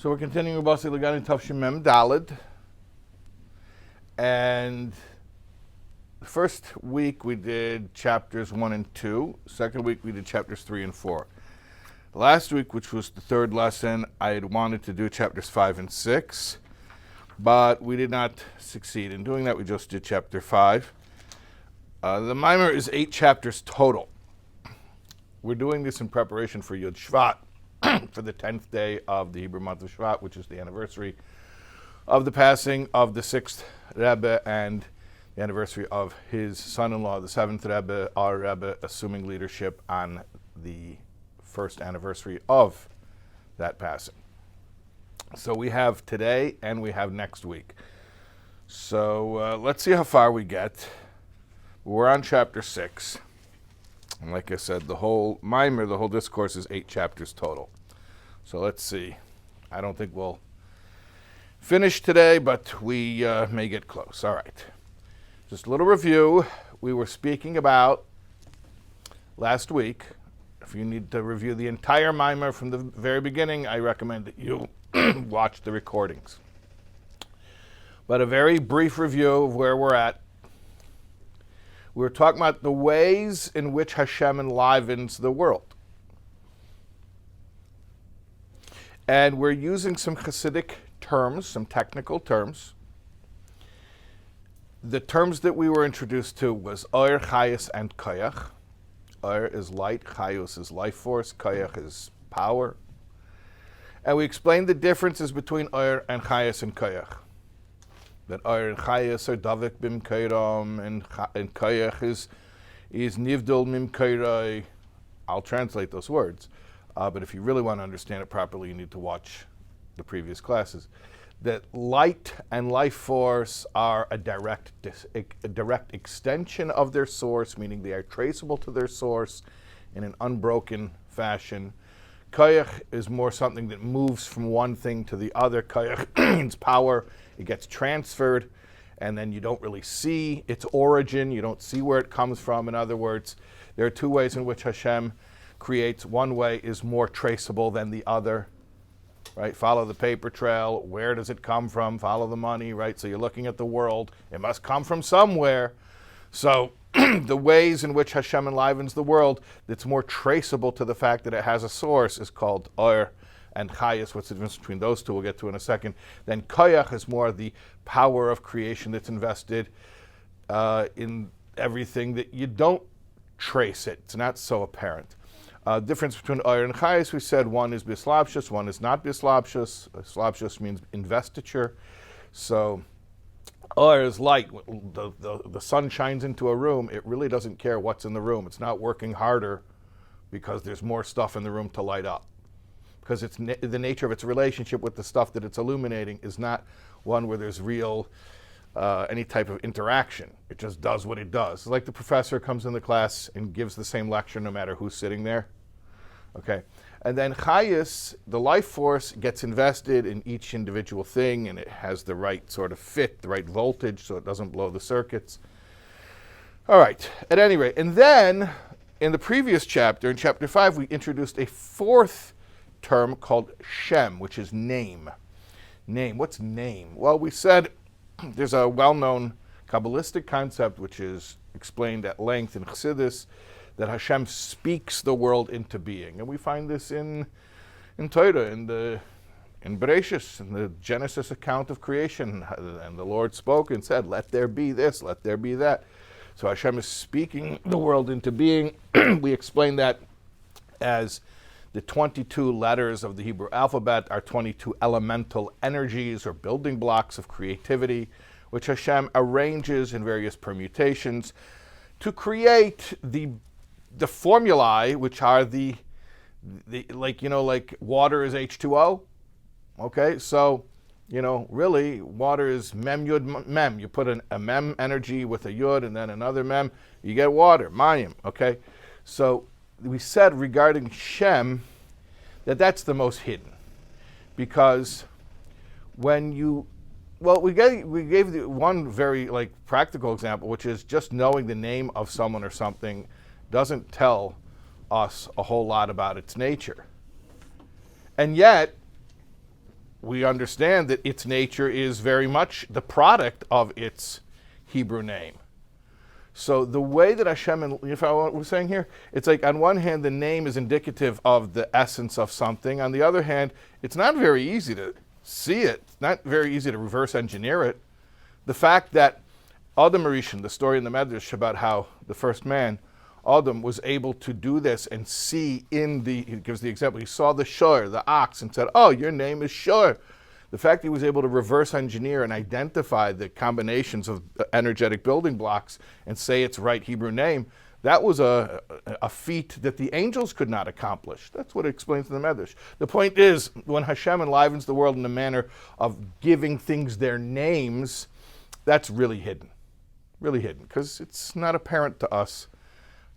So we're continuing with BASI LEGANI Taub shem Daled. And the first week we did chapters 1 and 2. Second week we did chapters 3 and 4. Last week, which was the third lesson, I had wanted to do chapters 5 and 6, but we did not succeed in doing that. We just did chapter 5. The mimer is 8 chapters total. We're doing this in preparation for Yud Shvat, for the 10th day of the Hebrew month of Shvat, which is the anniversary of the passing of the 6th Rebbe and the anniversary of his son-in-law, the 7th Rebbe, our Rebbe, assuming leadership on the first anniversary of that passing. So we have today and we have next week. So let's see how far we get. We're on chapter 6. And like I said, the whole mimer, the whole discourse is 8 chapters total. So let's see. I don't think we'll finish today, but we may get close. All right. Just a little review. We were speaking about last week. If you need to review the entire mimer from the very beginning, I recommend that you watch the recordings. But a very brief review of where we're at. We were talking about the ways in which Hashem enlivens the world. And we're using some Hasidic terms, some technical terms. The terms that we were introduced to was Oir, Chais, and Koyach. Oir is light, Chayus is life force, Koyach is power. And we explained the differences between Oir and Chais and Koyach. That Oir and Chayus are Davik bim Kairam, and Koyach is Nivdul mim Kairai. I'll translate those words. But if you really want to understand it properly, you need to watch the previous classes. That light and life force are a direct extension of their source, meaning they are traceable to their source in an unbroken fashion. Koyach is more something that moves from one thing to the other. Koyach means power. It gets transferred, and then you don't really see its origin. You don't see where it comes from. In other words, there are 2 ways in which Hashem creates. One way is more traceable than the other, right? Follow the paper trail. Where does it come from? Follow the money, right? So you're looking at the world. It must come from somewhere. So the ways in which Hashem enlivens the world that's more traceable to the fact that it has a source is called Oir and Chayas. What's the difference between those two? We'll get to in a second. Then Koyach is more the power of creation that's invested in everything that you don't trace it. It's not so apparent. Difference between Oir and Chayas, we said one is bislapshus, one is not bislapshus. Bislapshus means investiture. So Oir is light. The sun shines into a room. It really doesn't care what's in the room. It's not working harder because there's more stuff in the room to light up. Because it's the nature of its relationship with the stuff that it's illuminating is not one where there's real any type of interaction. It just does what it does. It's like the professor comes in the class and gives the same lecture no matter who's sitting there. Okay. And then Chayas, the life force, gets invested in each individual thing, and it has the right sort of fit, the right voltage, so it doesn't blow the circuits. All right. At any rate, and then in the previous chapter, in chapter 5, we introduced a 4th term called shem, which is name. Name. What's name? Well, we said there's a well-known Kabbalistic concept which is explained at length in Chassidus, that Hashem speaks the world into being. And we find this in Torah, in Bereshis, in the Genesis account of creation. And the Lord spoke and said, let there be this, let there be that. So Hashem is speaking the world into being. We explain that as the 22 letters of the Hebrew alphabet are 22 elemental energies or building blocks of creativity, which Hashem arranges in various permutations to create the formulae, which are the like water is H2O. Okay, so, really water is mem, yud, mem. You put a mem energy with a yud and then another mem, you get water, mayim. Okay, so we said regarding Shem that that's the most hidden, because when you, we gave the one very practical example, which is just knowing the name of someone or something doesn't tell us a whole lot about its nature. And yet, we understand that its nature is very much the product of its Hebrew name. So the way that Hashem, and if I was saying here, it's like on one hand the name is indicative of the essence of something. On the other hand, it's not very easy to see it. It's not very easy to reverse engineer it. The fact that Adam Rishon, the story in the Medrash about how the first man, Adam, was able to do this and see he gives the example, he saw the shor, the ox, and said, oh, your name is shor. The fact he was able to reverse engineer and identify the combinations of energetic building blocks and say its right Hebrew name, that was a feat that the angels could not accomplish. That's what it explains in the Medrash. The point is, when Hashem enlivens the world in the manner of giving things their names, that's really hidden, because it's not apparent to us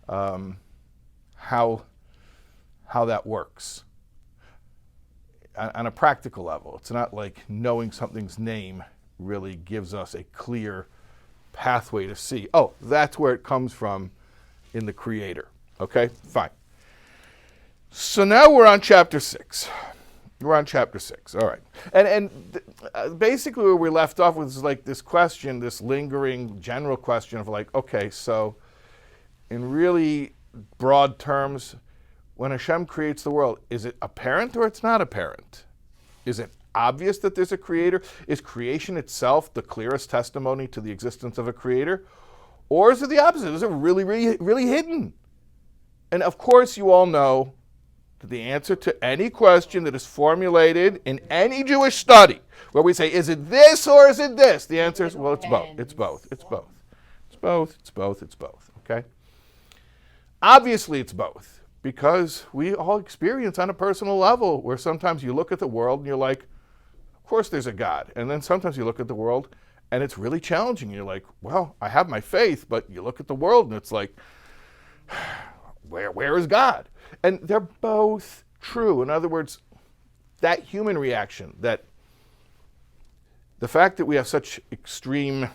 how that works. On a practical level, it's not like knowing something's name really gives us a clear pathway to see, oh, that's where it comes from in the Creator. Okay, fine. So now we're on chapter 6. All right. And basically where we left off with is like this question, this lingering general question of like, okay, so in really broad terms, when Hashem creates the world, is it apparent or it's not apparent? Is it obvious that there's a creator? Is creation itself the clearest testimony to the existence of a creator? Or is it the opposite? Is it really, really, really hidden? And of course you all know that the answer to any question that is formulated in any Jewish study, where we say, is it this or is it this? The answer is, well, it's both. It's both. Okay? Obviously it's both. Because we all experience on a personal level where sometimes you look at the world and you're like, of course there's a God. And then sometimes you look at the world and it's really challenging. You're like, well, I have my faith, but you look at the world and it's like, where is God? And they're both true. In other words, that human reaction, that the fact that we have such extreme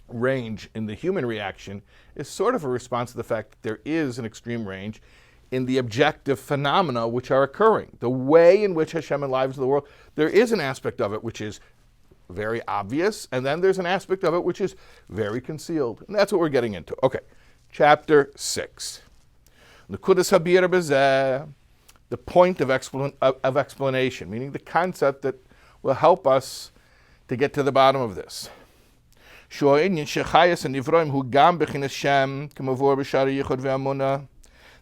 range in the human reaction is sort of a response to the fact that there is an extreme range in the objective phenomena which are occurring. The way in which Hashem enlivens the world, there is an aspect of it which is very obvious, and then there's an aspect of it which is very concealed. And that's what we're getting into. Okay, chapter 6. Nekudas habir bezeh, the point of explanation, meaning the concept that will help us to get to the bottom of this.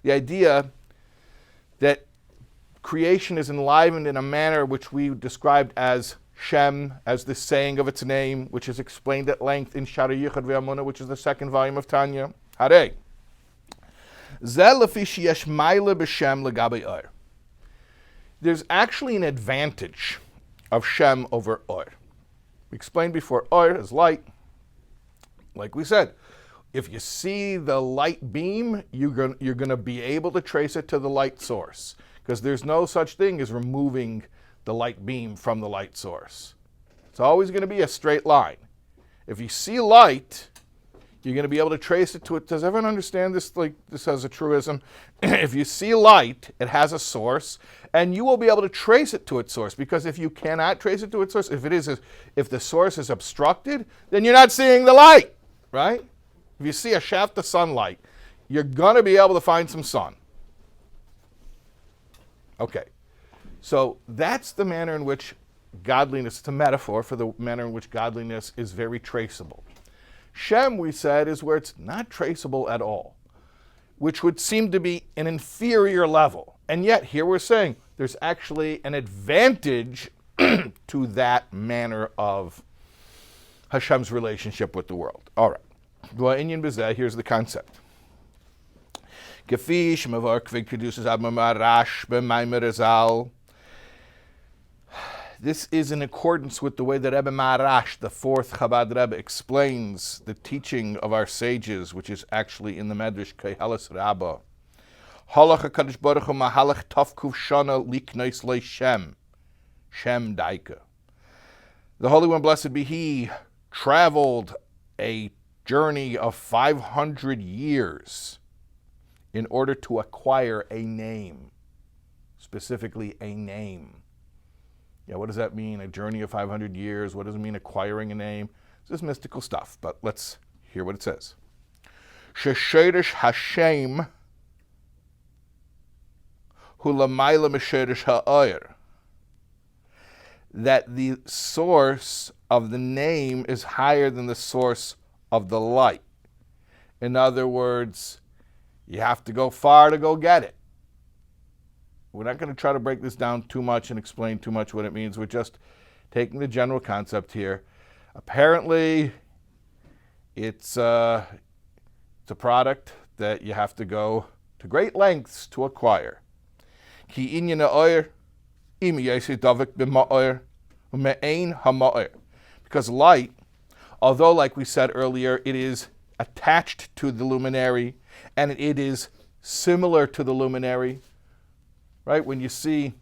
The idea that creation is enlivened in a manner which we described as Shem, as the saying of its name, which is explained at length in Shari Yichud Ve'Amuna, which is the second volume of Tanya. Hare. There's actually an advantage of Shem over Or. We explained before, Or is light. Like we said, if you see the light beam, you're going to be able to trace it to the light source, because there's no such thing as removing the light beam from the light source. It's always going to be a straight line. If you see light, you're going to be able to trace it to it. Does everyone understand this? Like this as a truism? If you see light, it has a source, and you will be able to trace it to its source. Because if you cannot trace it to its source, if the source is obstructed, then you're not seeing the light, right? If you see a shaft of sunlight, you're going to be able to find some sun. Okay, so that's the manner in which godliness, it's a metaphor for the manner in which godliness is very traceable. Shem, we said, is where it's not traceable at all, which would seem to be an inferior level. And yet, here we're saying there's actually an advantage to that manner of Hashem's relationship with the world. All right. Here's the concept. This is in accordance with the way that Rebbe Maharash, the fourth Chabad Rebbe, explains the teaching of our sages, which is actually in the Medrash Keheles Rabbah. Halach HaKadosh Baruch Hu Mahalach Tavkuv Shana Liknois Le Shem Daika. The Holy One, blessed be He, traveled a journey of 500 years in order to acquire a name, specifically a name. Yeah, what does that mean? A journey of 500 years? What does it mean acquiring a name? It's just mystical stuff, but let's hear what it says. Shesherish Hashem hu lamayla mesherish ha'oyer. That the source of the name is higher than the source of the light. In other words, you have to go far to go get it. We're not going to try to break this down too much and explain too much what it means. We're just taking the general concept here. Apparently, it's a product that you have to go to great lengths to acquire. Because light, although like we said earlier, it is attached to the luminary and it is similar to the luminary, right? When you see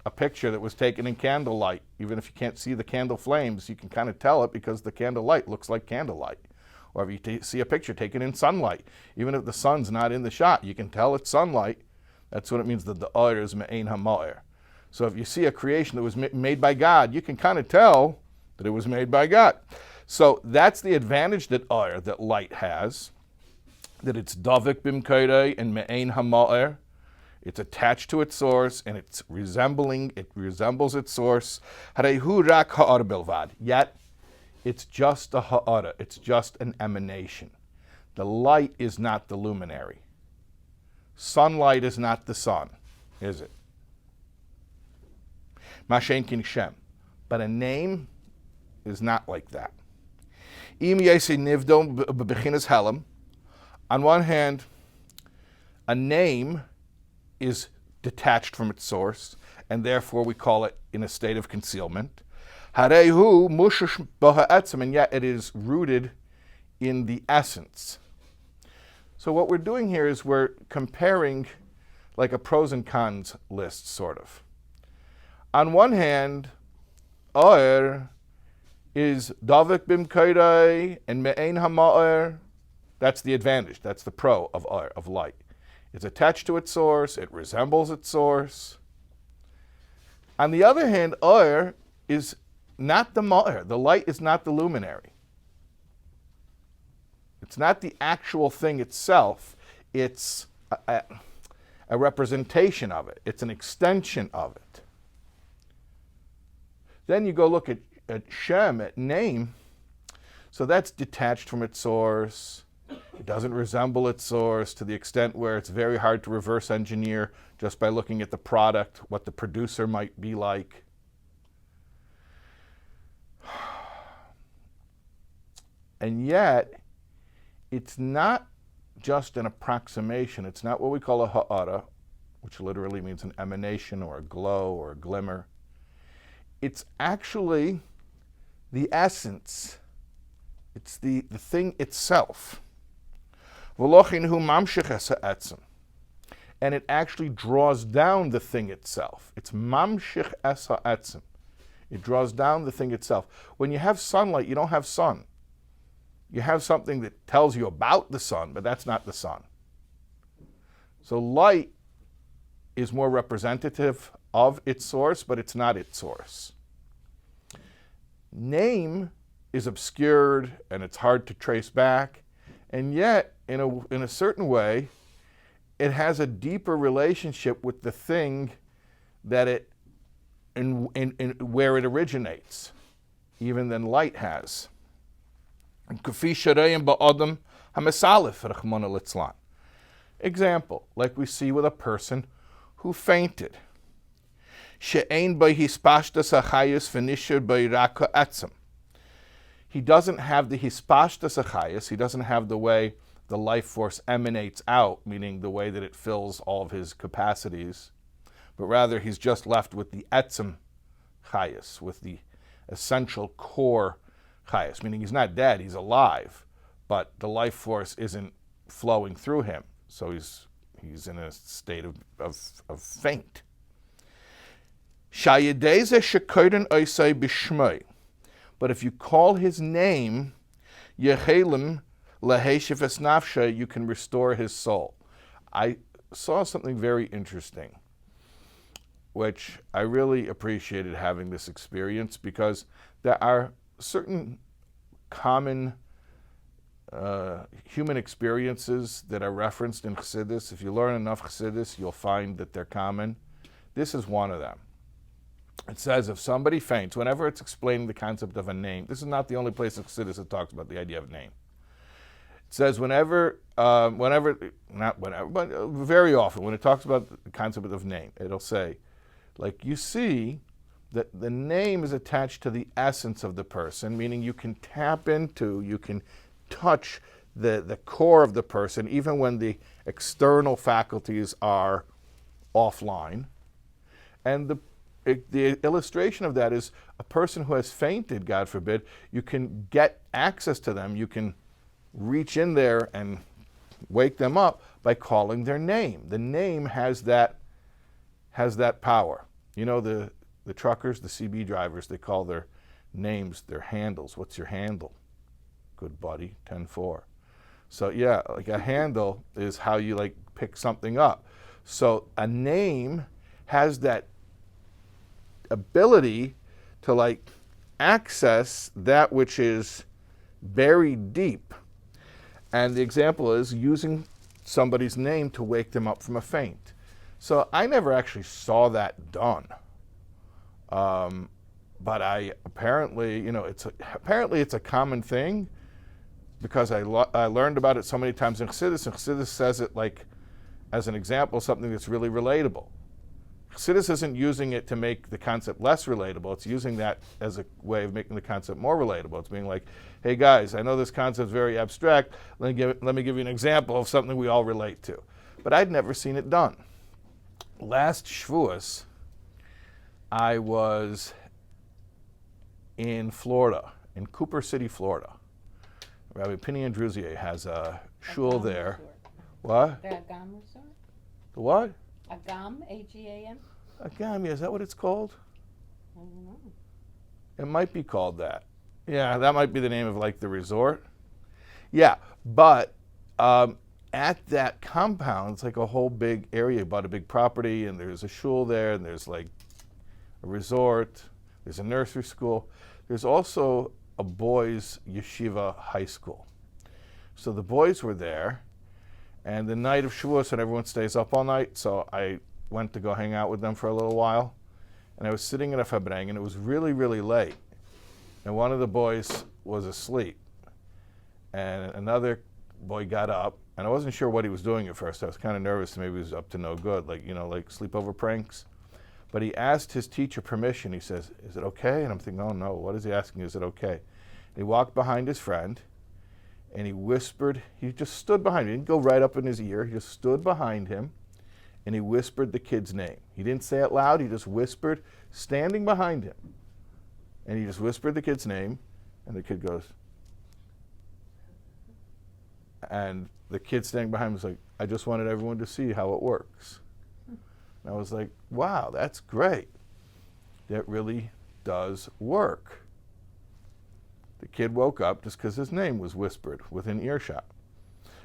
a picture that was taken in candlelight, even if you can't see the candle flames, you can kind of tell it because the candlelight looks like candlelight. Or if you see a picture taken in sunlight, even if the sun's not in the shot, you can tell it's sunlight. That's what it means that the oyer is me'ein ha'ma'er. So if you see a creation that was made by God, you can kind of tell that it was made by God. So that's the advantage that oyer, that light has, that it's davik bimkairei and me'ein ha'ma'er. It's attached to its source and it resembles its source. Harehu rak ha'ar bilvad. Yet it's just a ha'ara, it's just an emanation. The light is not the luminary. Sunlight is not the sun, is it? Mashenkin shem. But a name is not like that. On one hand, a name is detached from its source, and therefore we call it in a state of concealment. Harehu mushush b'ha'etzem, and yet it is rooted in the essence. So what we're doing here is we're comparing like a pros and cons list, sort of. On one hand, oyer is davik bimkairei and me'ein ha'ma'er. That's the advantage. That's the pro of oyer, of light. It's attached to its source. It resembles its source. On the other hand, oyer is not the ma'er. The light is not the luminary. It's not the actual thing itself. It's a representation of it. It's an extension of it. Then you go look at shem, at name. So that's detached from its source. It doesn't resemble its source to the extent where it's very hard to reverse engineer just by looking at the product, what the producer might be like. And yet, it's not just an approximation. It's not what we call a ha'ara, which literally means an emanation or a glow or a glimmer. It's actually the essence. It's the thing itself. And it actually draws down the thing itself. It's mamshich es ha'etzem. It draws down the thing itself. When you have sunlight, you don't have sun. You have something that tells you about the sun, but that's not the sun. So light is more representative of its source, but it's not its source. Name is obscured and it's hard to trace back, and yet, in a certain way, it has a deeper relationship with the thing that it, in where it originates, even than light has. Example, like we see with a person who fainted. He doesn't have the hispashtas achayis, he doesn't have the way the life force emanates out, meaning the way that it fills all of his capacities, but rather he's just left with the etzem chayis, with the essential core chayis, meaning he's not dead, he's alive, but the life force isn't flowing through him, so he's in a state of faint. But if you call his name, Yechelim leheshifes nafshe, you can restore his soul. I saw something very interesting. which I really appreciated having this experience, because there are certain common human experiences that are referenced in Chassidus. If you learn enough Chassidus, you'll find that they're common. This is one of them. It says if somebody faints, whenever it's explaining the concept of a name, this is not the only place in Chassidus that talks about the idea of name. It says very often, when it talks about the concept of name, it'll say, like, you see that the name is attached to the essence of the person, meaning you can tap into, you can touch the core of the person, even when the external faculties are offline. And the illustration of that is a person who has fainted, God forbid, you can get access to them, you can reach in there and wake them up by calling their name. The name has that power. You know, the truckers, the CB drivers, they call their names their handles. What's your handle? Good buddy, 10-4. So yeah, like a handle is how you like pick something up. So a name has that ability to like access that which is buried deep. And the example is using somebody's name to wake them up from a faint. So I never actually saw that done. But I apparently, it's a common thing, because I learned about it so many times in Chassidus, and Chassidus says it like as an example, something that's really relatable. Chassidus isn't using it to make the concept less relatable. It's using that as a way of making the concept more relatable. It's being like, hey guys, I know this concept is very abstract. Let me give you an example of something we all relate to. But I'd never seen it done. Last Shavuos, I was in Florida, in Cooper City, Florida. Rabbi Pini Andruzier has a shul there. What? The Agam resort? The what? Agam, A-G-A-M? Agam, is that what it's called? I don't know. It might be called that. Yeah, that might be the name of like the resort. Yeah, but at that compound, it's like a whole big area, you bought a big property, and there's a shul there, and there's like a resort, there's a nursery school. There's also a boys' yeshiva high school. So the boys were there, and the night of Shavuos, and everyone stays up all night, so I went to go hang out with them for a little while. And I was sitting at a Fabreng, and it was really, really late. And one of the boys was asleep. And another boy got up, and I wasn't sure what he was doing at first. I was kind of nervous, maybe he was up to no good, like sleepover pranks. But he asked his teacher permission. He says, is it okay? And I'm thinking, oh no, what is he asking? Is it okay? And he walked behind his friend, and he whispered. He just stood behind him. He didn't go right up in his ear. He just stood behind him, and he whispered the kid's name. He didn't say it loud. He just whispered, standing behind him. And he just whispered the kid's name, and the kid goes. And the kid standing behind him was like, I just wanted everyone to see how it works. And I was like, wow, that's great. That really does work. The kid woke up just because his name was whispered within earshot.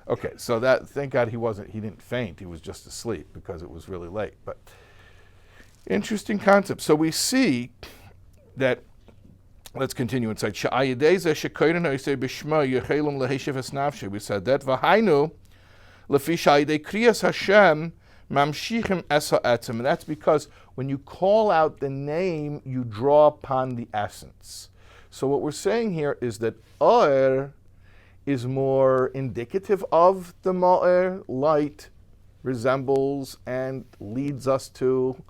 Okay, so that, thank God he didn't faint, he was just asleep because it was really late. But interesting concept. So we see that, let's continue inside. We said that, v'hainu, lefi sha'ayidei kriyas Hashem, mamshichim es ha'etzem. And that's because when you call out the name, you draw upon the essence. So what we're saying here is that Or is more indicative of the Ma'er. Light resembles and leads us to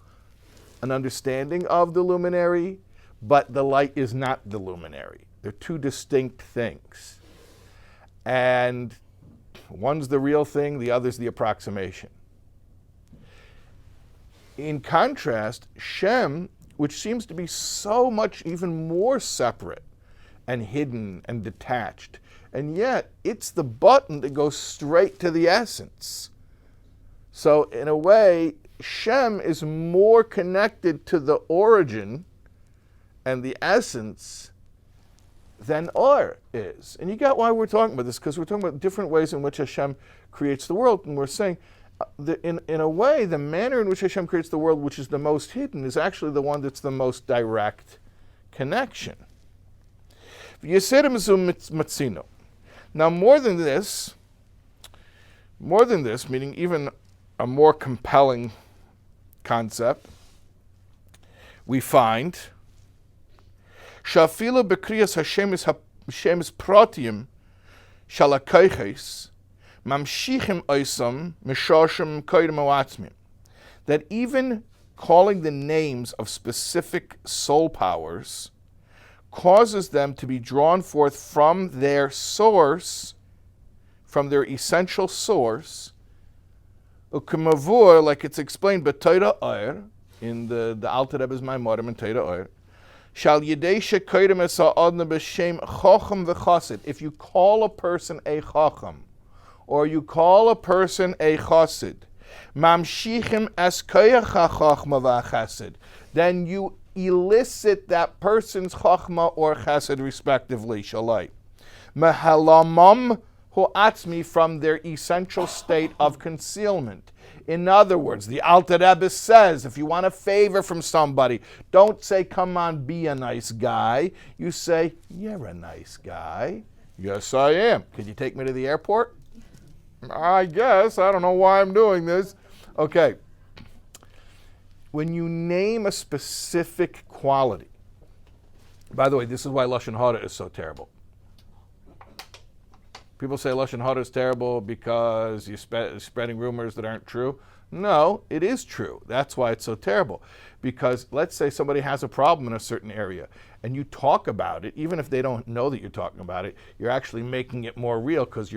an understanding of the luminary, but the light is not the luminary. They're two distinct things. And one's the real thing, the other's the approximation. In contrast, Shem, which seems to be so much even more separate and hidden and detached, and yet it's the button that goes straight to the essence. So in a way, Shem is more connected to the origin and the essence than Or is. And you got why we're talking about this, because we're talking about different ways in which Hashem creates the world, and we're saying in a way, the manner in which Hashem creates the world, which is the most hidden, is actually the one that's the most direct connection. Now, more than this, meaning even a more compelling concept, we find Shafila bekriyas Hashem's protium shalakayches mamshichim oisam mishashim koydem awatzmim, that even calling the names of specific soul powers causes them to be drawn forth from their source, from their essential source, ukemavur, like it's explained, b'Torah Or, in the Alter Rebbe's Maimorim in Torah Or, shal yidei shekoydem es ha'adna b'shem chacham v'chasid. If you call a person a chacham, or you call a person a chasid, mamshichim es koyach ha'chachma v'chasid, then you elicit that person's chachma or chesed respectively, shalai. Mehalamam hu'atzmi, from their essential state of concealment. In other words, the Alter Rebbe says, if you want a favor from somebody, don't say, come on, be a nice guy. You say, you're a nice guy. Yes, I am. Could you take me to the airport? I guess. I don't know why I'm doing this. Okay. When you name a specific quality, by the way, this is why Lashon Hara is so terrible. People say Lashon Hara is terrible because you're spreading rumors that aren't true. No, it is true. That's why it's so terrible. Because let's say somebody has a problem in a certain area and you talk about it, even if they don't know that you're talking about it, you're actually making it more real because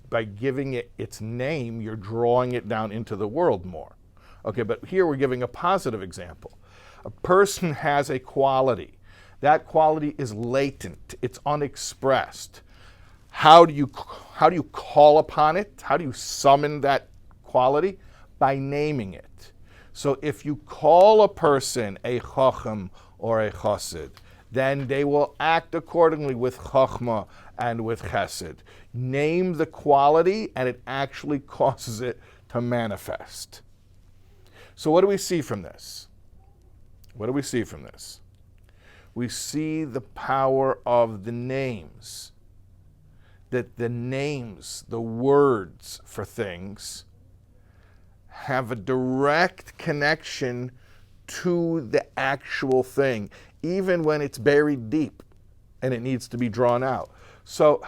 by giving it its name, you're drawing it down into the world more. Okay, but here we're giving a positive example. A person has a quality. That quality is latent. It's unexpressed. How do you call upon it? How do you summon that quality? By naming it. So if you call a person a chacham or a chassid, then they will act accordingly with chachma and with chesed. Name the quality and it actually causes it to manifest. So what do we see from this? What do we see from this? We see the power of the names. That the names, the words for things, have a direct connection to the actual thing, even when it's buried deep and it needs to be drawn out. So,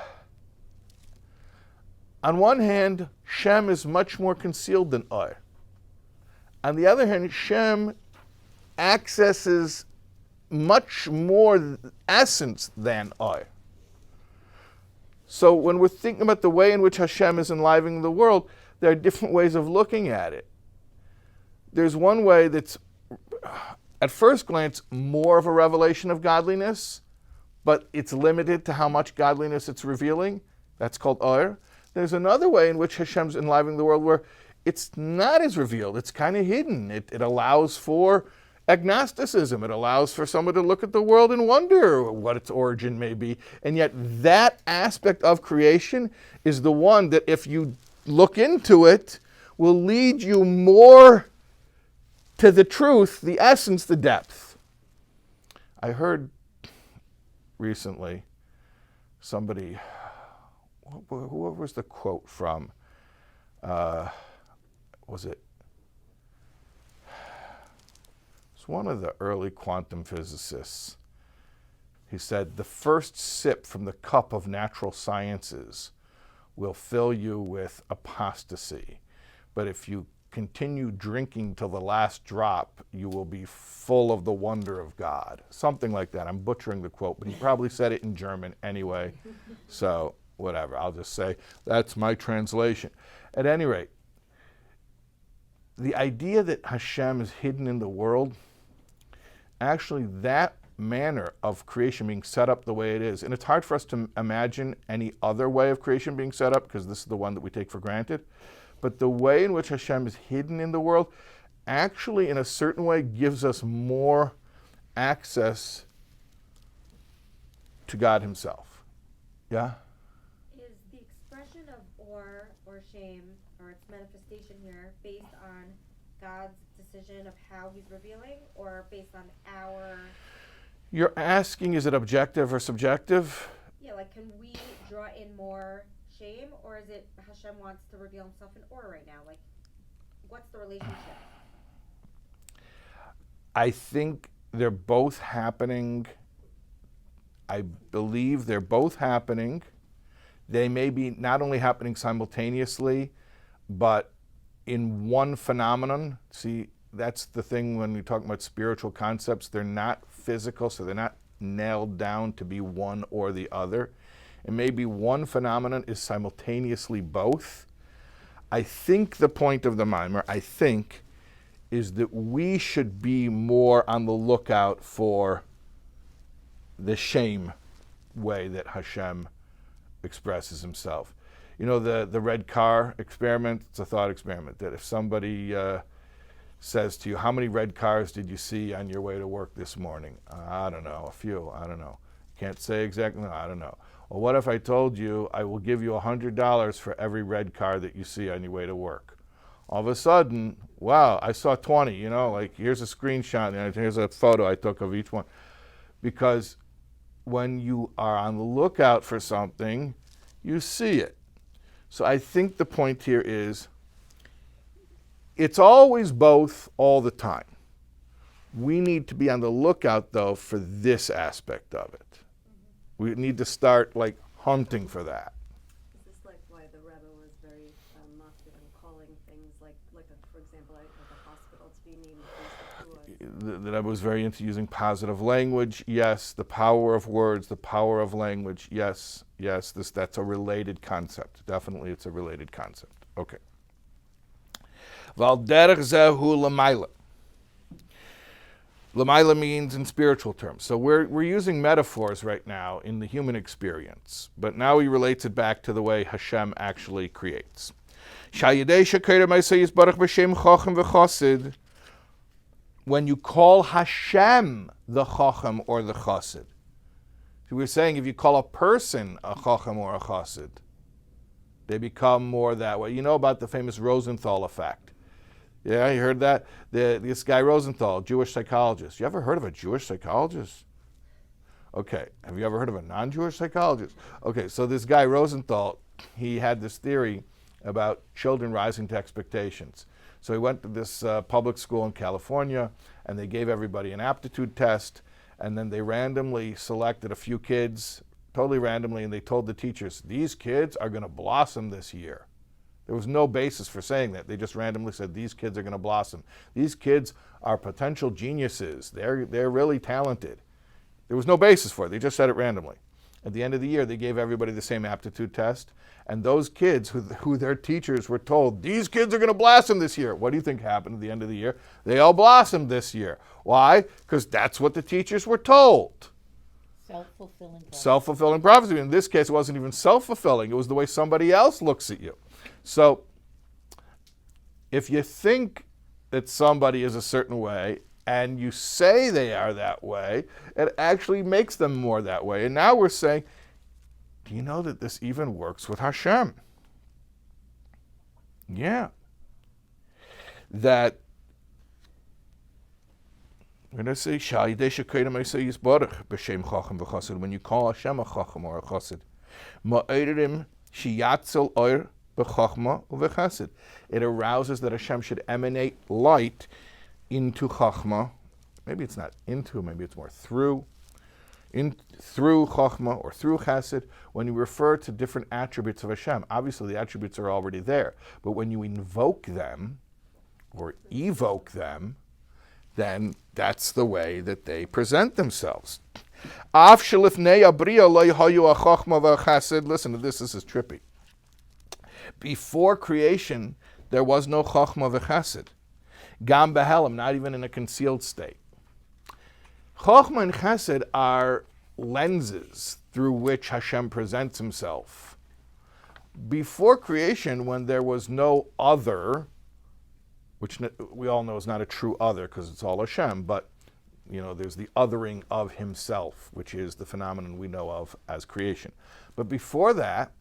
on one hand, Shem is much more concealed than Or. On the other hand, Shem accesses much more essence than Or. So when we're thinking about the way in which Hashem is enlivening the world, there are different ways of looking at it. There's one way that's, at first glance, more of a revelation of godliness, but it's limited to how much godliness it's revealing. That's called Or. There's another way in which Hashem's enlivening the world where it's not as revealed. It's kind of hidden. It allows for agnosticism. It allows for someone to look at the world and wonder what its origin may be. And yet that aspect of creation is the one that, if you look into it, will lead you more to the truth, the essence, the depth. I heard recently somebody, what was the quote from? Was it? It's one of the early quantum physicists. He said, the first sip from the cup of natural sciences will fill you with apostasy. But if you continue drinking till the last drop, you will be full of the wonder of God. Something like that. I'm butchering the quote, but he probably said it in German anyway. So whatever, I'll just say that's my translation. At any rate, the idea that Hashem is hidden in the world, actually that manner of creation being set up the way it is, and it's hard for us to imagine any other way of creation being set up because this is the one that we take for granted, but the way in which Hashem is hidden in the world actually in a certain way gives us more access to God himself. Yeah? Is the expression of or shame or its manifestation here based on God's decision of how he's revealing, or based on our, You're asking, is it objective or subjective? yeah, like can we draw in more shame, or is it Hashem wants to reveal himself in Or right now? Like, what's the relationship? I think they're both happening. I believe they're both happening. They may be not only happening simultaneously, but in one phenomenon. See, that's the thing when we talk about spiritual concepts. They're not physical, so they're not nailed down to be one or the other. And maybe one phenomenon is simultaneously both. I think the point of the mimer, is that we should be more on the lookout for the shem way that Hashem expresses himself. You know, the red car experiment, it's a thought experiment, that if somebody says to you, how many red cars did you see on your way to work this morning? I don't know, a few, I don't know. Can't say exactly, no, I don't know. Well, what if I told you I will give you $100 for every red car that you see on your way to work? All of a sudden, wow, I saw 20, you know, like here's a screenshot, and here's a photo I took of each one. Because when you are on the lookout for something, you see it. So I think the point here is, it's always both all the time. We need to be on the lookout, though, for this aspect of it. We need to start, like, hunting for that. Is this like why the Rebbe was very masculine, calling things like for example, like a hospital to be named? That I was very into using positive language. Yes, the power of words, the power of language. Yes, that's a related concept. Definitely, it's a related concept. Okay. Val derech zehu l'mayla. L'mayla means in spiritual terms. So we're using metaphors right now in the human experience, but now he relates it back to the way Hashem actually creates. When you call Hashem the Chacham or the Chassid, so we're saying if you call a person a Chacham or a Chassid, they become more that way. You know about the famous Rosenthal effect. Yeah, you heard that? This guy Rosenthal, Jewish psychologist. You ever heard of a Jewish psychologist? Okay, have you ever heard of a non-Jewish psychologist? Okay, so this guy Rosenthal, he had this theory about children rising to expectations. So he went to this public school in California, and they gave everybody an aptitude test, and then they randomly selected a few kids, totally randomly, and they told the teachers, these kids are going to blossom this year. There was no basis for saying that. They just randomly said, these kids are going to blossom. These kids are potential geniuses. They're really talented. There was no basis for it. They just said it randomly. At the end of the year, they gave everybody the same aptitude test. And those kids who their teachers were told, these kids are going to blossom this year. What do you think happened at the end of the year? They all blossomed this year. Why? Because that's what the teachers were told. Self-fulfilling prophecy. Self-fulfilling prophecy. In this case, it wasn't even self-fulfilling. It was the way somebody else looks at you. So if you think that somebody is a certain way and you say they are that way, it actually makes them more that way. And now we're saying, do you know that this even works with Hashem? Yeah. That when I say when you call Hashem a Chacham or a Chassid, it arouses that Hashem should emanate light into Chachma. Maybe it's not into, maybe it's more through. Through Chachma or through Chesed, when you refer to different attributes of Hashem, obviously the attributes are already there, but when you invoke them or evoke them, then that's the way that they present themselves. Listen to this is trippy. Before creation, there was no Chachma v'Chesed. Gam behelim, not even in a concealed state. Chachma and Chesed are lenses through which Hashem presents himself. Before creation, when there was no other, which we all know is not a true other because it's all Hashem, but there's the othering of himself, which is the phenomenon we know of as creation. But before that,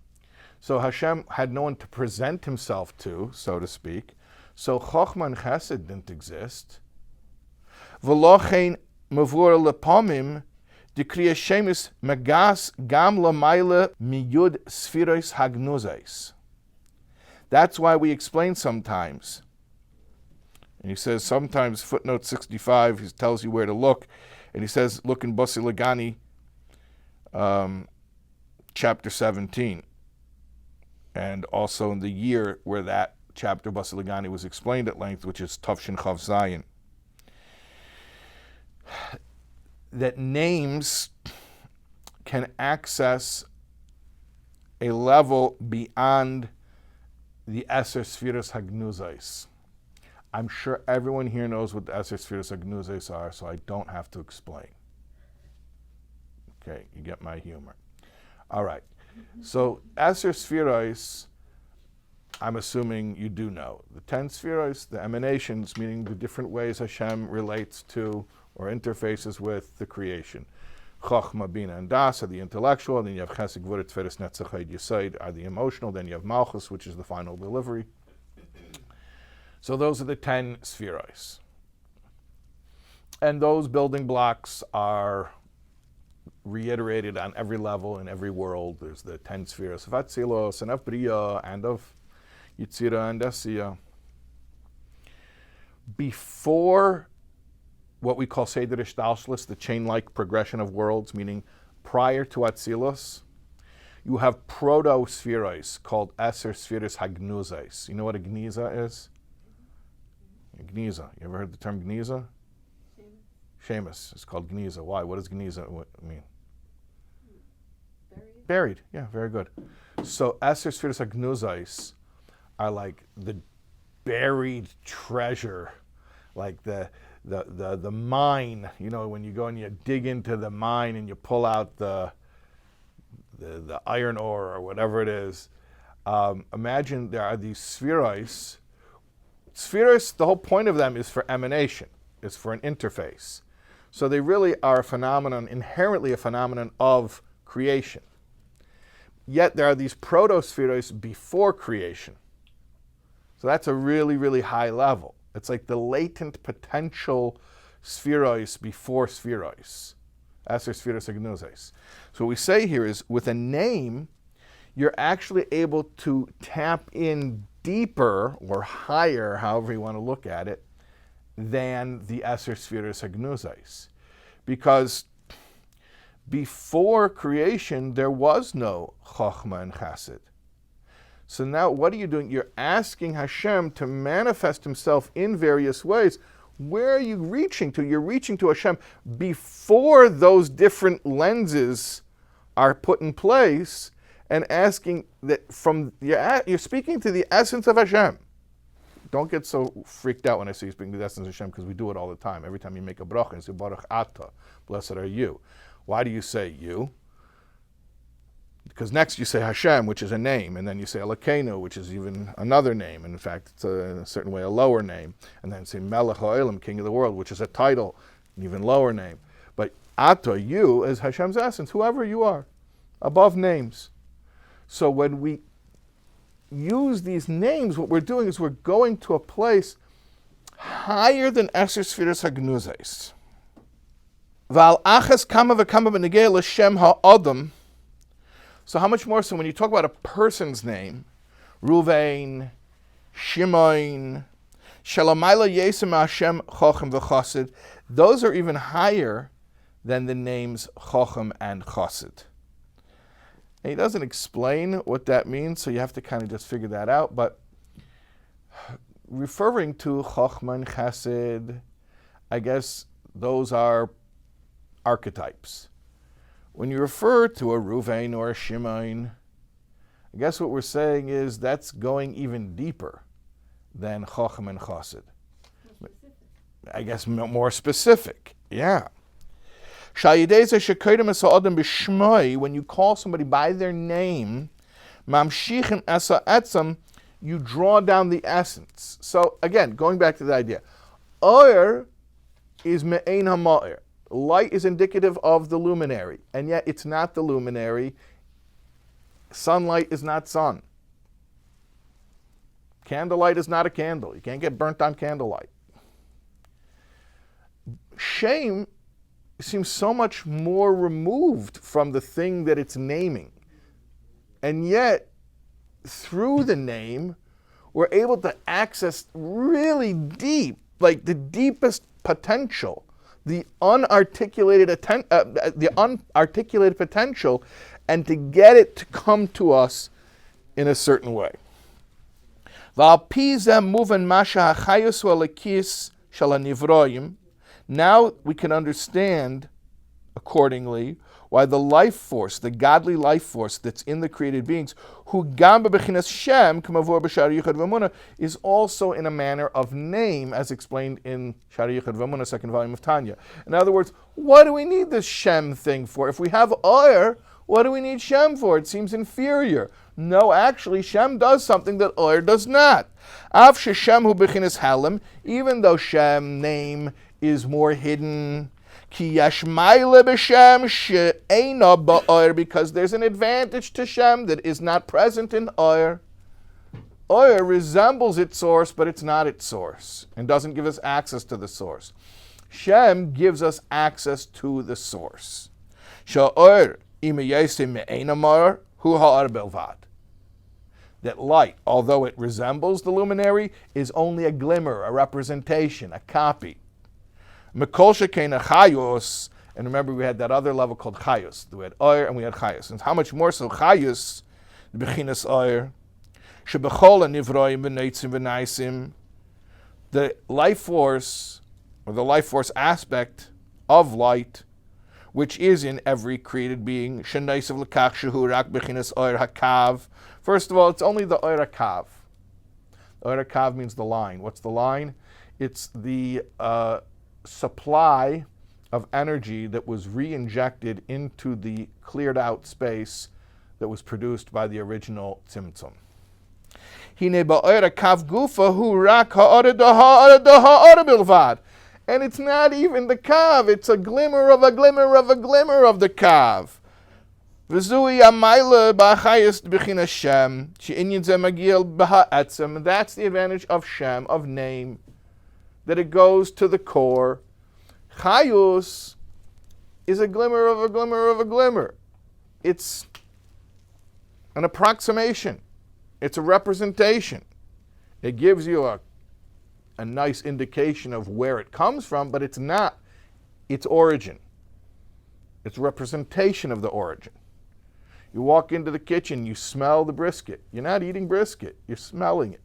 So Hashem had no one to present himself to, so to speak. So Chochmah and Chesed didn't exist. V'lochein mavur lepamim the kriya shemis megas gam lamayla miyud spheros hagnuzais. That's why we explain sometimes. And he says sometimes, footnote 65, he tells you where to look. And he says, look in BASI LEGANI, chapter 17. And also in the year where that chapter, BASI LEGANI, was explained at length, which is Tavshin Chav Zayin. That names can access a level beyond the Eser Spheros Hagnuzais. I'm sure everyone here knows what the Eser Spheros Hagnuzais are, so I don't have to explain. Okay, you get my humor. All right. So Eser Spheros, I'm assuming you do know. The 10 Spheros, the emanations, meaning the different ways Hashem relates to or interfaces with the creation. Chochmah, Bina, and Das are the intellectual. Then you have Chesed, Gvura, Tferes, Netzach, Hod, Yesod are the emotional. Then you have Malchus, which is the final delivery. So those are the 10 Spheros. And those building blocks are reiterated on every level in every world. There's the 10 Spheros of Atzilos and of Bria and of Yitzira and Asiya. Before what we call Seder Ishtalshlus, the chain-like progression of worlds, meaning prior to Atzilos, you have proto-spheros called Eser Spheros Hagnuzais. You know what a Gniza is? Gniza. You ever heard the term Gniza? Shemus. It's called Gniza. Why? What does Gniza mean? Buried. Yeah, very good. So Eser Spheros Hagnuzais are like the buried treasure, like the mine, you know, when you go and you dig into the mine and you pull out the iron ore or whatever it is. Imagine there are these spheroids. Spheroids, the whole point of them is for emanation, is for an interface. So they really are a phenomenon, inherently a phenomenon of creation. Yet there are these proto-spheroids before creation. So that's a really, really high level. It's like the latent potential spherois before spherois. Eser Spheros Hagnuzais. So what we say here is, with a name, you're actually able to tap in deeper or higher, however you want to look at it, than the Eser Spheros Hagnuzais. Because before creation, there was no Chochmah and Chesed. So now what are you doing? You're asking Hashem to manifest himself in various ways. Where are you reaching to? You're reaching to Hashem before those different lenses are put in place, and asking that you're speaking to the essence of Hashem. Don't get so freaked out when I say you're speaking to the essence of Hashem, because we do it all the time. Every time you make a bracha, you say Baruch Ata, blessed are you. Why do you say you? Because next you say Hashem, which is a name, and then you say Elokeinu, which is even another name, and in fact it's in a certain way a lower name, and then say Melech HaOlam, King of the World, which is a title, an even lower name. But Ata, you, is Hashem's essence, whoever you are, above names. So when we use these names, what we're doing is we're going to a place higher than Eser Spheros Hagnuzais. Val achas kama v'kama b'negei l'shem ha'adam. So how much more so when you talk about a person's name, Ruvain, Shimon, Shalamayla Yesem Hashem Chochem v'Chassid, those are even higher than the names Chochem and Chassid. And he doesn't explain what that means, so you have to kind of just figure that out. But referring to Chochmah and Chesed, I guess those are archetypes. When you refer to a Ruvain or a Shimon, I guess what we're saying is that's going even deeper than Chochem and Chassid. I guess more specific, yeah. When you call somebody by their name, you draw down the essence. So again, going back to the idea, Oyer is me'ein ha'ma'ir. Light is indicative of the luminary, and yet it's not the luminary. sunlight is not sun. Candlelight is not a candle. You can't get burnt on candlelight. Shem seems so much more removed from the thing that it's naming. And yet, through the name, we're able to access really deep, like the deepest potential, the unarticulated potential, and to get it to come to us in a certain way. Now we can understand, accordingly, why the life force, the godly life force that's in the created beings, who gam bebechinas shem kamavor b'shar yichud v'amuna, is also in a manner of name, as explained in Shar Yichud v'amuna, second volume of Tanya. In other words, what do we need this shem thing for? If we have oir, what do we need shem for? It seems inferior. No, actually, shem does something that oir does not. Av sheshem hu bechinas halim, even though shem, name, is more hidden, because there's an advantage to Shem that is not present in Oir. Oir resembles its source, but it's not its source, and doesn't give us access to the source. Shem gives us access to the source. That light, although it resembles the luminary, is only a glimmer, a representation, a copy. And remember, we had that other level called Chayus. We had Oir and we had Chayus. And how much more so Chayus, the Bechinas Oir, the life force, or the life force aspect of light, which is in every created being. First of all, it's only the Oir HaKav. Oir HaKav means the line. What's the line? It's the supply of energy that was re-injected into the cleared out space that was produced by the original Tzimtzum. And it's not even the Kav, it's a glimmer of a glimmer of a glimmer of the Kav. That's the advantage of Shem, of name, that it goes to the core. Chayus is a glimmer of a glimmer of a glimmer. It's an approximation. It's a representation. It gives you a nice indication of where it comes from, but it's not its origin. It's a representation of the origin. You walk into the kitchen, you smell the brisket. You're not eating brisket, you're smelling it.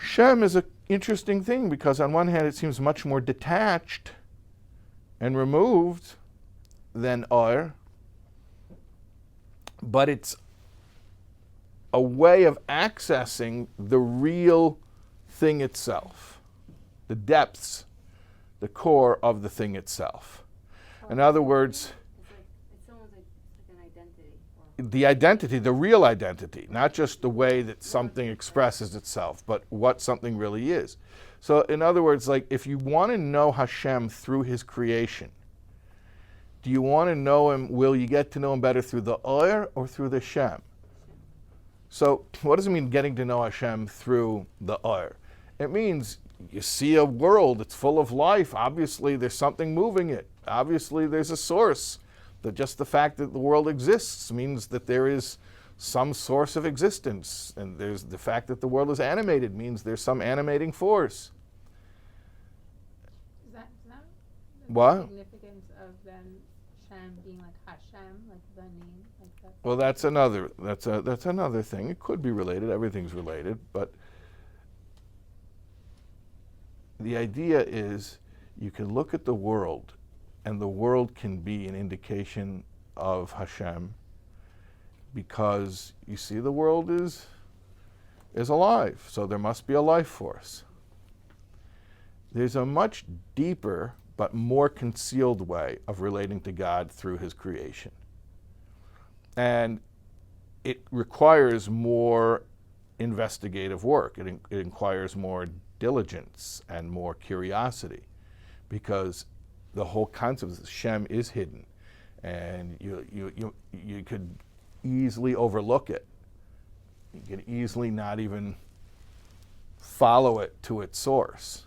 Shem is an interesting thing because on one hand it seems much more detached and removed than Oir, but it's a way of accessing the real thing itself, the depths, the core of the thing itself. In other words, It's almost like an identity. the identity, the real identity, not just the way that something expresses itself, but what something really is. So in other words, like if you want to know Hashem through his creation, do you want to know him, will you get to know him better through the Oir or through the Shem? So what does it mean getting to know Hashem through the Oir? It means you see a world that's full of life. Obviously there's something moving it. Obviously there's a source. That just the fact that the world exists means that there is some source of existence. And there's the fact that the world is animated means there's some animating force. Is that What? the significance of then Shem being like Hashem, like the name, like that? Well, that's another thing. It could be related. Everything's related, but the idea is you can look at the world, and the world can be an indication of Hashem, because you see the world is alive, so there must be a life force. There's a much deeper but more concealed way of relating to God through his creation. And it requires more investigative work. It requires more diligence and more curiosity, because the whole concept of Shem is hidden. And you could easily overlook it. You can easily not even follow it to its source.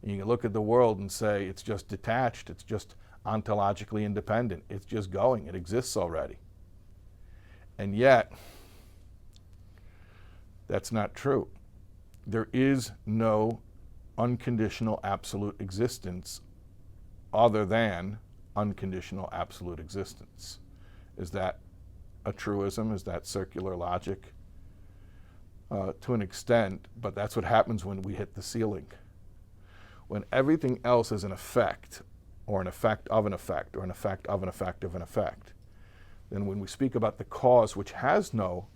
And you can look at the world and say it's just detached, it's just ontologically independent, it's just going, it exists already. And yet, that's not true. There is no unconditional absolute existence other than unconditional absolute existence. Is that a truism? Is that circular logic? To an extent, but that's what happens when we hit the ceiling. When everything else is an effect, or an effect of an effect, or an effect of an effect of an effect, then when we speak about the cause, which has no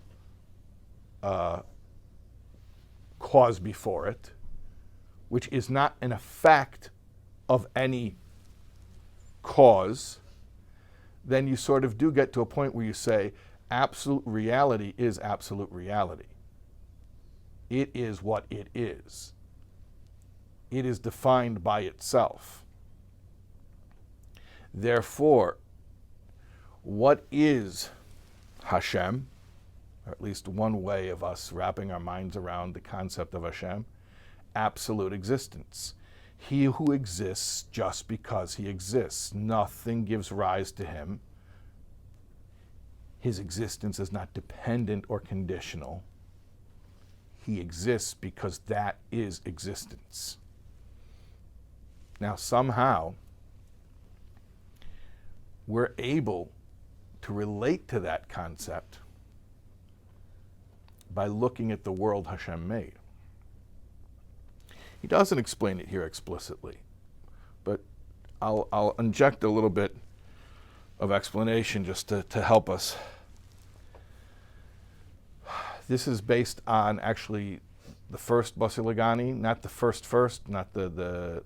cause before it, which is not an effect of any cause, then you sort of do get to a point where you say absolute reality is absolute reality. It is what it is. It is defined by itself. Therefore, what is Hashem, or at least one way of us wrapping our minds around the concept of Hashem? Absolute existence. He who exists just because he exists. Nothing gives rise to him. His existence is not dependent or conditional. He exists because that is existence. Now, somehow, we're able to relate to that concept by looking at the world Hashem made. He doesn't explain it here explicitly, but I'll inject a little bit of explanation just to help us. This is based on actually the first BASI LEGANI, not the first, not the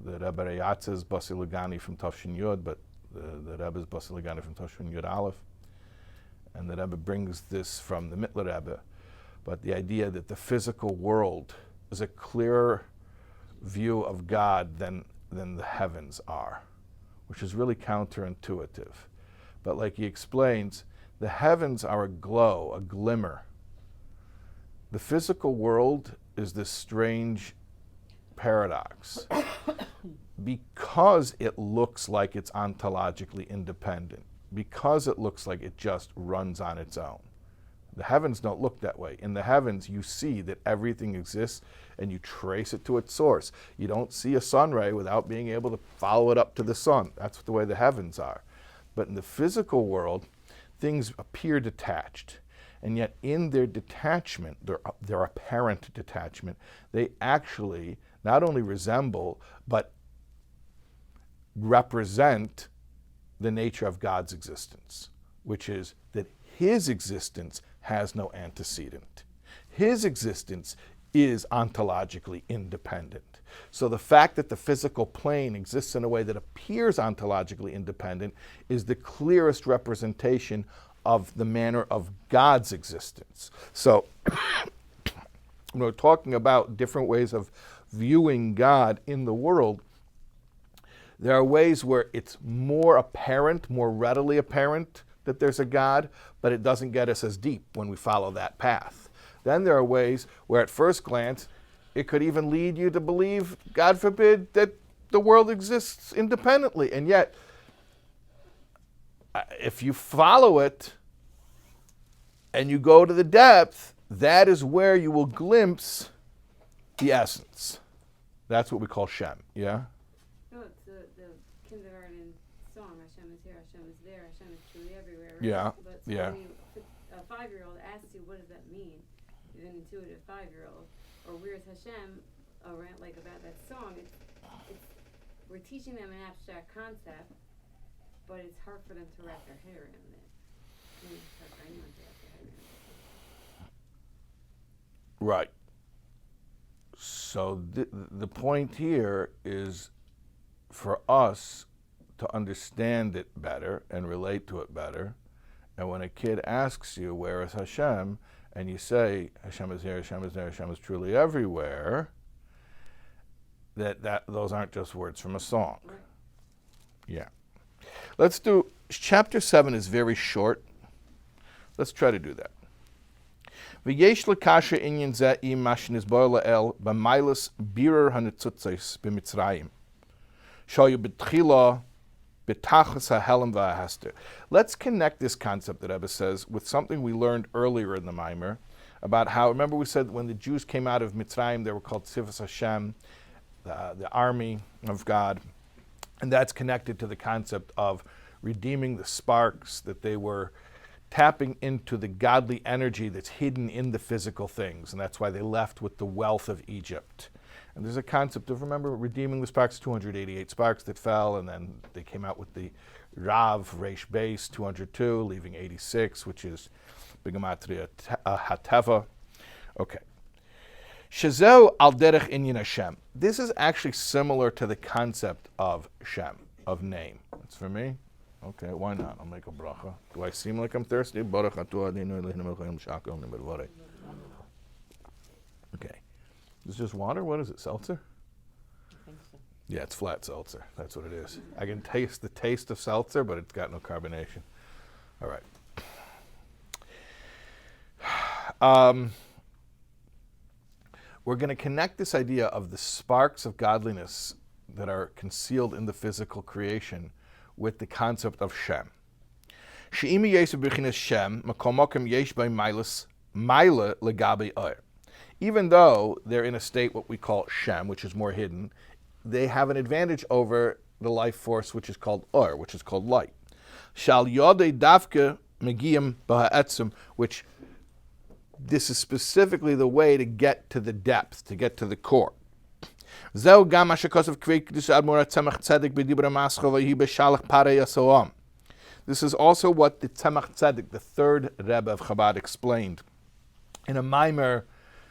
Rebbe Reyatz's BASI LEGANI from Tafshin Yud, but the Rebbe's BASI LEGANI from Tafshin Yud Aleph. And the Rebbe brings this from the Mittler Rebbe, but the idea that the physical world is a clearer view of God than the heavens are, which is really counterintuitive. But like he explains, the heavens are a glow, a glimmer. The physical world is this strange paradox. Because it looks like it's ontologically independent, because it looks like it just runs on its own. The heavens don't look that way. In the heavens, you see that everything exists and you trace it to its source. You don't see a sun ray without being able to follow it up to the sun. That's the way the heavens are. But in the physical world, things appear detached. And yet in their detachment, their apparent detachment, they actually not only resemble, but represent the nature of God's existence, which is that his existence has no antecedent. His existence is ontologically independent. So the fact that the physical plane exists in a way that appears ontologically independent is the clearest representation of the manner of God's existence. So when we're talking about different ways of viewing God in the world, there are ways where it's more apparent, more readily apparent that there's a God, but it doesn't get us as deep when we follow that path. Then there are ways where at first glance, it could even lead you to believe, God forbid, that the world exists independently. And yet, if you follow it and you go to the depth, that is where you will glimpse the essence. That's what we call Shem, yeah? No, it's the kindergarten song, Hashem is here, Hashem is there, Hashem is truly everywhere, right? Yeah, But yeah. when a 5-year-old asks you, what does that mean? You're an intuitive 5-year-old. Or where's Hashem around, like about that song? It's we're teaching them an abstract concept, but it's hard for them to wrap their head around it. I mean, it's hard for anyone to wrap their head around it. Right. So the point here is for us to understand it better and relate to it better. And when a kid asks you, where is Hashem? And you say, Hashem is here, Hashem is there, Hashem is truly everywhere, that those aren't just words from a song. Right. Yeah. Let's do, chapter 7 is very short. Let's try to do that. V'yesh l'kasha inyan zeh im mashin izboil la'el b'mailus birer hanetzutzes b'mitzrayim. Shoyu b'tchila b'tachas ha'helem v'ahester. Let's connect this concept that Rebbe says with something we learned earlier in the Maimer about how, remember we said when the Jews came out of Mitzrayim, they were called Tzivos Hashem, the army of God. And that's connected to the concept of redeeming the sparks, that they were tapping into the godly energy that's hidden in the physical things. And that's why they left with the wealth of Egypt. And there's a concept of, remember, redeeming the sparks, 288 sparks that fell, and then they came out with the Rav, Reish Beis, 202, leaving 86, which is B'gematria Hateva. Okay. Shazeu al derech inyan Hashem. This is actually similar to the concept of Shem, of name. It's for me? Okay, why not? I'll make a bracha. Do I seem like I'm thirsty? Okay. Is this just water? What is it, seltzer? I think so. Yeah, it's flat seltzer. That's what it is. I can taste the taste of seltzer, but it's got no carbonation. All right. We're going to connect this idea of the sparks of godliness that are concealed in the physical creation with the concept of Shem. She'imi yesu b'chinas Shem, makomokim yesh by milas, mila legabi oir. Even though they're in a state what we call Shem, which is more hidden, they have an advantage over the life force which is called oir, which is called light. Shal yodei davke megiyim b'ha'etzim, which this is specifically the way to get to the depth, to get to the core. This is also what the Tzemach Tzedek, the third Rebbe of Chabad, explained in a Maimer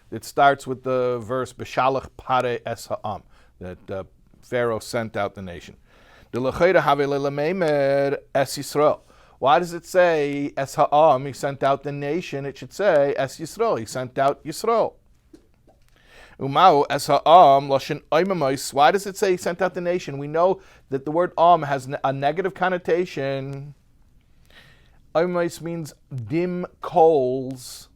that starts with the verse B'shalach Parei Es Ha'am, that Pharaoh sent out the nation. Why does it say Es Ha'am, he sent out the nation? It should say Es Yisrael, he sent out Yisrael. Umau Es Ha'am Loshen Oimamos. Why does it say he sent out the nation? We know that the word Am has a negative connotation. Oimamos means dim coals.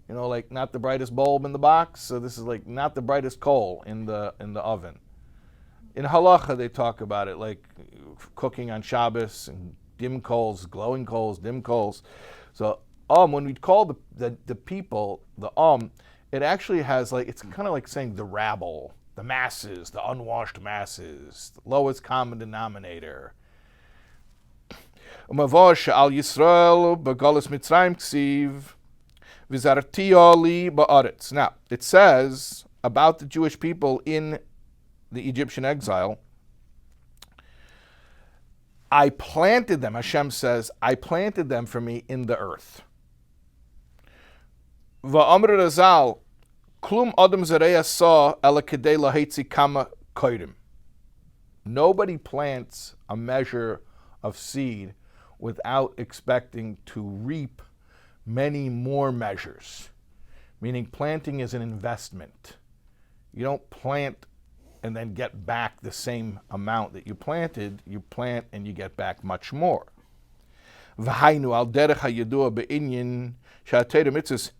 You know, like not the brightest bulb in the box. So this is like not the brightest coal in the oven. In Halacha they talk about it like cooking on Shabbos and dim coals, glowing coals, dim coals. So when we call the people the it actually has like, it's kind of like saying the rabble, the masses, the unwashed masses, the lowest common denominator. Now, it says about the Jewish people in the Egyptian exile, I planted them, Hashem says, I planted them for me in the earth. Va'amr Razal, klum adam zareya saw ela kedei lahetzi kama koidim. Nobody plants a measure of seed without expecting to reap many more measures. Meaning planting is an investment. You don't plant and then get back the same amount that you planted. You plant and you get back much more. V'hainu al derech hayadua be'inyin sha'ateiru mitzvahs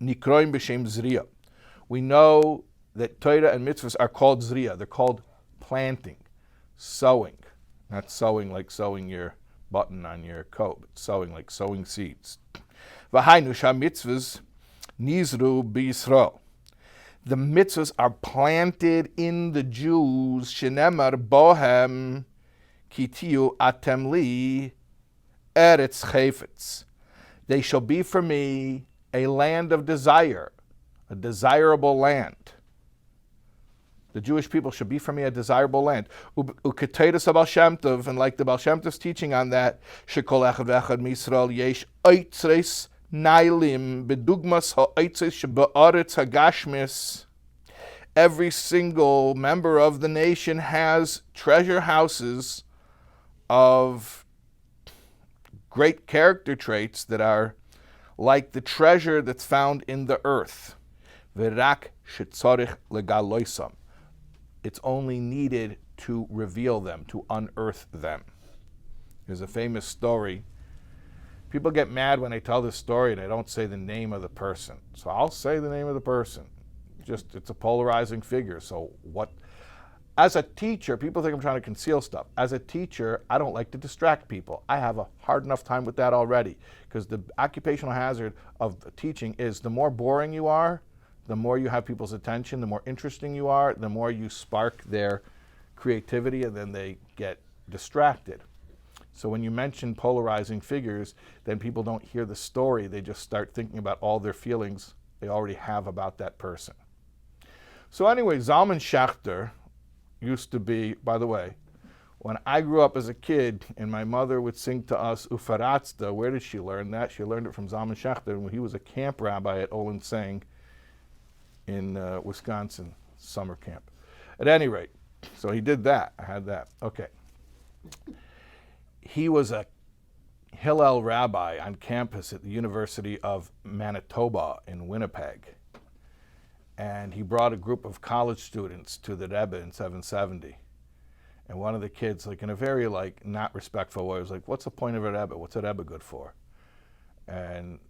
nikroim b'shem zriya. We know that Torah and mitzvahs are called zriya. They're called planting, sowing. Not sowing like sewing your button on your coat, but sowing like sowing seeds. V'hainu sha'mitzvahs nizru b'Yisrael. The mitzvahs are planted in the Jews. Shenemar bohem kitiu atem li eretz chayfetz. They shall be for me a land of desire, a desirable land. The Jewish people should be for me a desirable land. Uketeiros Baal Shem Tov, and like the Baal Shem Tov's teaching on that, shekol echad v'echad misrael yesh oitzres nailim bedugmas ha'oitzres shebe'aretz hagashmis. Every single member of the nation has treasure houses of great character traits that are like the treasure that's found in the earth. V'rak shetzorich legaloisam. It's only needed to reveal them, to unearth them. There's a famous story People get mad when I tell this story and I don't say the name of the person. So I'll say the name of the person. Just, it's a polarizing figure. So what, as a teacher, people think I'm trying to conceal stuff. As a teacher, I don't like to distract people. I have a hard enough time with that already, because the occupational hazard of teaching is the more boring you are, the more you have people's attention, the more interesting you are, the more you spark their creativity, and then they get distracted. So when you mention polarizing figures, then people don't hear the story. They just start thinking about all their feelings they already have about that person. So anyway, Zalman Schachter used to be, by the way, when I grew up as a kid and my mother would sing to us Ufaratzta, where did she learn that? She learned it from Zalman Schachter when he was a camp rabbi at Olin Sang in Wisconsin summer camp. At any rate, so he did that. I had that. Okay. He was a Hillel rabbi on campus at the University of Manitoba in Winnipeg. And he brought a group of college students to the Rebbe in 770. And one of the kids, like in a very not respectful way, was like, "What's the point of a Rebbe? What's a Rebbe good for?" And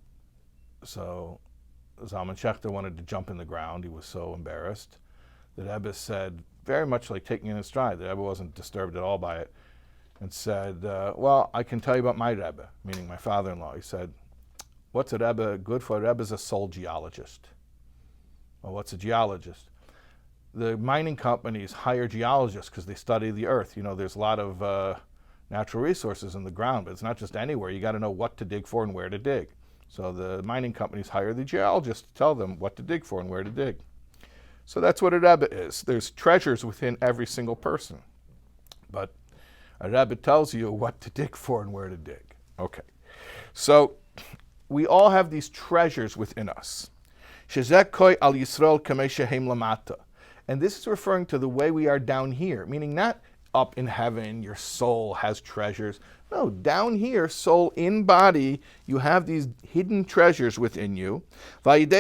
so Zalman Schachter wanted to jump in the ground. He was so embarrassed. The Rebbe said, very much like taking it in stride, the Rebbe wasn't disturbed at all by it, and said, well, I can tell you about my Rebbe, meaning my father-in-law. He said, "What's a Rebbe good for? A Rebbe is a soul geologist." Well, what's a geologist? The mining companies hire geologists because they study the earth. You know, there's a lot of natural resources in the ground, but it's not just anywhere. You got to know what to dig for and where to dig. So the mining companies hire the geologists to tell them what to dig for and where to dig. So that's what a Rebbe is. There's treasures within every single person. But a Rebbe tells you what to dig for and where to dig. Okay. So we all have these treasures within us. And this is referring to the way we are down here, meaning not up in heaven, your soul has treasures. No, down here, soul in body, you have these hidden treasures within you. And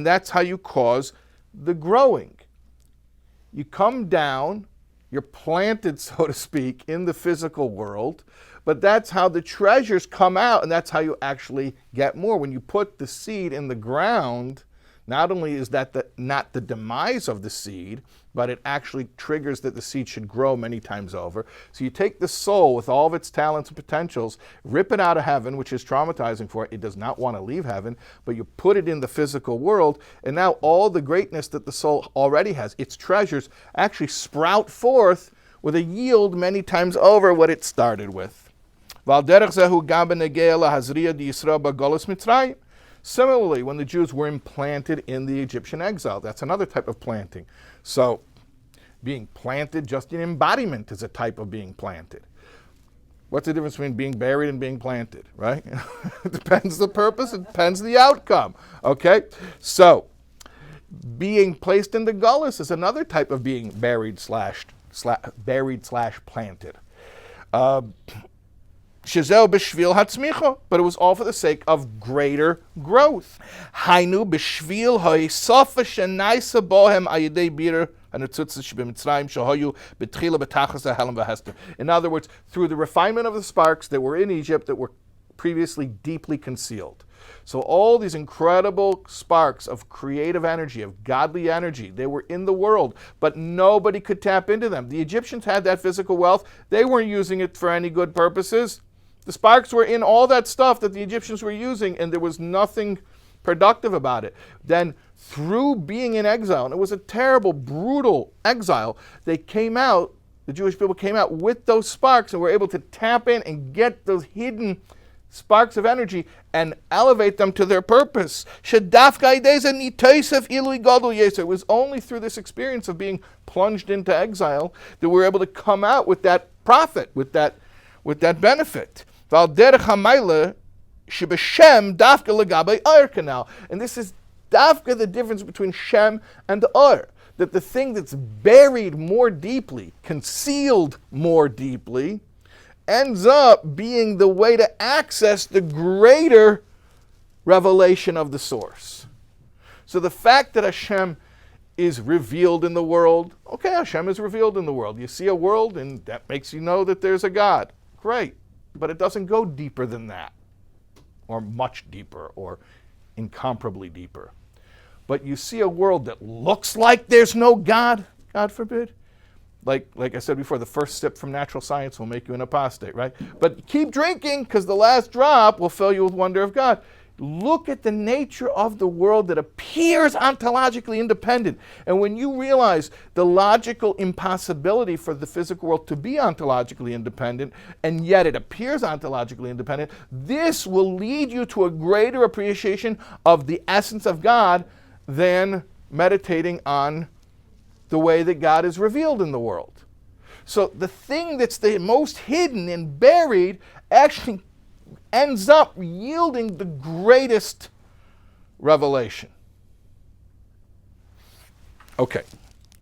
that's how you cause the growing. You come down, you're planted, so to speak, in the physical world, but that's how the treasures come out, and that's how you actually get more. When you put the seed in the ground, not only is that not the demise of the seed, but it actually triggers that the seed should grow many times over. So you take the soul with all of its talents and potentials, rip it out of heaven, which is traumatizing for it. It does not want to leave heaven, but you put it in the physical world, and now all the greatness that the soul already has, its treasures, actually sprout forth with a yield many times over what it started with. Similarly, when the Jews were implanted in the Egyptian exile, that's another type of planting. So, being planted, just an embodiment is a type of being planted. What's the difference between being buried and being planted, right? It depends the purpose, it depends the outcome, okay? So, being placed in the gullus is another type of being buried slash planted. But it was all for the sake of greater growth. In other words, through the refinement of the sparks that were in Egypt that were previously deeply concealed. So all these incredible sparks of creative energy, of godly energy, they were in the world, but nobody could tap into them. The Egyptians had that physical wealth. They weren't using it for any good purposes. The sparks were in all that stuff that the Egyptians were using, and there was nothing productive about it. Then, through being in exile, and it was a terrible, brutal exile, they came out, the Jewish people came out with those sparks and were able to tap in and get those hidden sparks of energy and elevate them to their purpose. It was only through this experience of being plunged into exile that we were able to come out with that profit, with that benefit. And this is dafka the difference between Shem and Or, that the thing that's buried more deeply, concealed more deeply, ends up being the way to access the greater revelation of the source. So the fact that Hashem is revealed in the world, okay, Hashem is revealed in the world. You see a world and that makes you know that there's a God. Great. but it doesn't go deeper than that, or much deeper, or incomparably deeper. But you see a world that looks like there's no God, God forbid. Like I said before, the first sip from natural science will make you an apostate, right? But keep drinking, because the last drop will fill you with wonder of God. Look at the nature of the world that appears ontologically independent. And when you realize the logical impossibility for the physical world to be ontologically independent, and yet it appears ontologically independent, this will lead you to a greater appreciation of the essence of God than meditating on the way that God is revealed in the world. So the thing that's the most hidden and buried actually ends up yielding the greatest revelation. Okay.